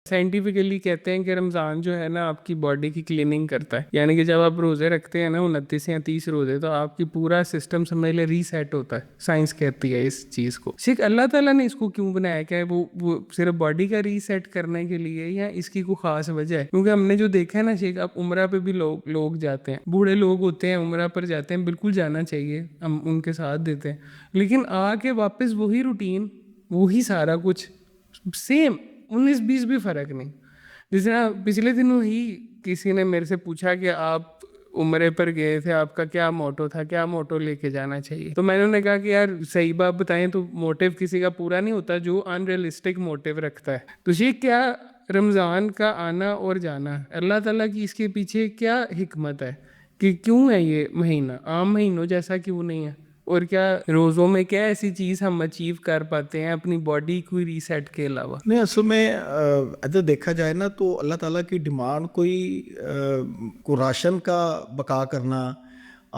Scientifically کہتے ہیں کہ رمضان جو ہے نا آپ کی باڈی کی کلیننگ کرتا ہے، یعنی کہ جب آپ روزے رکھتے ہیں نا 29 یا 30 روزے، تو آپ کی پورا سسٹم سمجھ لے ریسیٹ ہوتا ہے. سائنس کہتی ہے اس چیز کو. ٹھیک، اللہ تعالیٰ نے اس کو کیوں بنایا؟ کہ وہ صرف باڈی کا ریسیٹ کرنے کے لیے، یا اس کی کوئی خاص وجہ ہے؟ کیونکہ ہم نے جو دیکھا ہے نا شیخ، اب عمرہ پہ بھی لوگ جاتے ہیں، بوڑھے لوگ ہوتے ہیں عمرہ پر جاتے ہیں، بالکل جانا چاہیے، ہم ان کے ساتھ دیتے ہیں، لیکن آ کے واپس وہی روٹین، وہی سارا کچھ سیم، 19-20 بھی فرق نہیں. جس طرح پچھلے دنوں ہی کسی نے میرے سے پوچھا کہ آپ عمرے پر گئے تھے، آپ کا کیا موٹو تھا، کیا موٹو لے کے جانا چاہیے؟ تو میں نے انہیں کہا کہ یار صحیح بات بتائیں تو موٹیو کسی کا پورا نہیں ہوتا جو ان ریئلسٹک موٹیو رکھتا ہے. تو یہ کیا رمضان کا آنا اور جانا، اللہ تعالیٰ کی اس کے پیچھے کیا حکمت ہے کہ کیوں ہے یہ مہینہ عام مہینوں جیسا کیوں نہیں ہے؟ اور کیا روزوں میں کیا ایسی چیز ہم اچیو کر پاتے ہیں اپنی باڈی کو ریسیٹ کے علاوہ؟ نہیں، اصل میں اگر دیکھا جائے نا تو اللہ تعالیٰ کی ڈیمانڈ کوئی راشن کا بقا کرنا،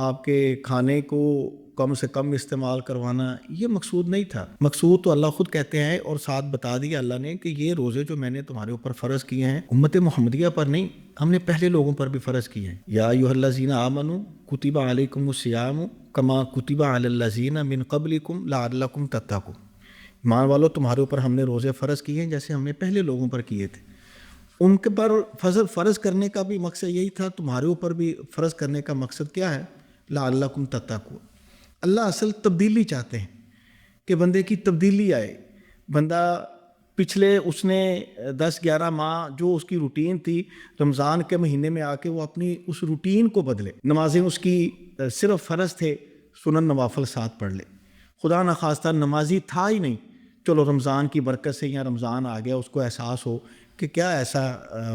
آپ کے کھانے کو کم سے کم استعمال کروانا، یہ مقصود نہیں تھا. مقصود تو اللہ خود کہتے ہیں، اور ساتھ بتا دیا اللہ نے کہ یہ روزے جو میں نے تمہارے اوپر فرض کیے ہیں امت محمدیہ پر نہیں، ہم نے پہلے لوگوں پر بھی فرض کیے ہیں. یا ایھا الذین آمنوا کتب علیکم الصیام کما کتب علی الذین من قبلکم لعلکم تتقون. ایمان والو، تمہارے اوپر ہم نے روزے فرض کیے ہیں جیسے ہم نے پہلے لوگوں پر کیے تھے. ان کے پر فرض کرنے کا بھی مقصد یہی تھا، تمہارے اوپر بھی فرض کرنے کا مقصد کیا ہے؟ لعلکم تتقون. اللہ اصل تبدیلی چاہتے ہیں کہ بندے کی تبدیلی آئے. بندہ پچھلے اس نے 10-11 ماہ جو اس کی روٹین تھی، رمضان کے مہینے میں آ کے وہ اپنی اس روٹین کو بدلے. نمازیں اس کی صرف فرض تھے، سنن نوافل ساتھ پڑھ لے. خدا نخواستہ نمازی تھا ہی نہیں، چلو رمضان کی برکت سے یا رمضان آ گیا، اس کو احساس ہو کہ کیا ایسا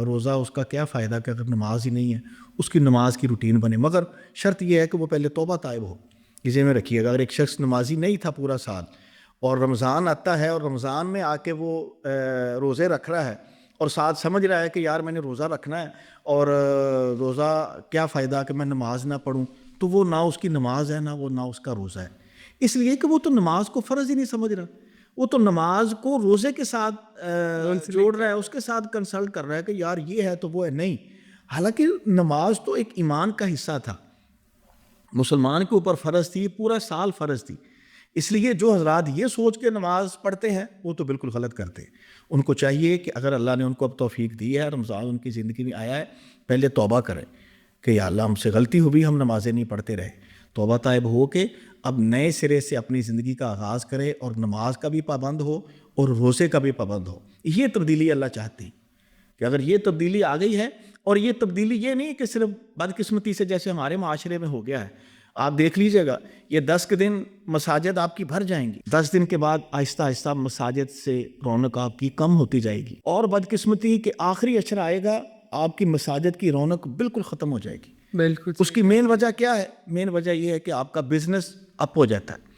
روزہ، اس کا کیا فائدہ کہ اگر نماز ہی نہیں ہے، اس کی نماز کی روٹین بنے. مگر شرط یہ ہے کہ وہ پہلے توبہ طائب ہو. اسے میں رکھیے گا، اگر ایک شخص نمازی نہیں تھا پورا سال اور رمضان آتا ہے اور رمضان میں آ کے وہ روزے رکھ رہا ہے اور ساتھ سمجھ رہا ہے کہ یار میں نے روزہ رکھنا ہے اور روزہ کیا فائدہ کہ میں نماز نہ پڑھوں، تو وہ نہ اس کی نماز ہے نہ اس کا روزہ ہے. اس لیے کہ وہ تو نماز کو فرض ہی نہیں سمجھ رہا، وہ تو نماز کو روزے کے ساتھ جوڑ رہا ہے، اس کے ساتھ کنسلٹ کر رہا ہے کہ یار یہ ہے تو وہ ہے. نہیں، حالانکہ نماز تو ایک ایمان کا حصہ تھا، مسلمان کے اوپر فرض تھی، پورا سال فرض تھی. اس لیے جو حضرات یہ سوچ کے نماز پڑھتے ہیں وہ تو بالکل غلط کرتے ہیں. ان کو چاہیے کہ اگر اللہ نے ان کو اب توفیق دی ہے، رمضان ان کی زندگی میں آیا ہے، پہلے توبہ کریں کہ یا اللہ ہم سے غلطی ہوئی، ہم نمازیں نہیں پڑھتے رہے. توبہ طائب ہو کے اب نئے سرے سے اپنی زندگی کا آغاز کرے اور نماز کا بھی پابند ہو اور روزے کا بھی پابند ہو. یہ تبدیلی اللہ چاہتی ہے کہ اگر یہ تبدیلی آ گئی ہے، اور یہ تبدیلی یہ نہیں کہ صرف بدقسمتی سے جیسے ہمارے معاشرے میں ہو گیا ہے. آپ دیکھ لیجئے گا، یہ 10 کے دن مساجد آپ کی بھر جائیں گی، 10 دن کے بعد آہستہ آہستہ مساجد سے رونق آپ کی کم ہوتی جائے گی، اور بدقسمتی کہ آخری اشرہ آئے گا آپ کی مساجد کی رونق بالکل ختم ہو جائے گی. بالکل. اس کی مین وجہ کیا ہے؟ مین وجہ یہ ہے کہ آپ کا بزنس اپ ہو جاتا ہے.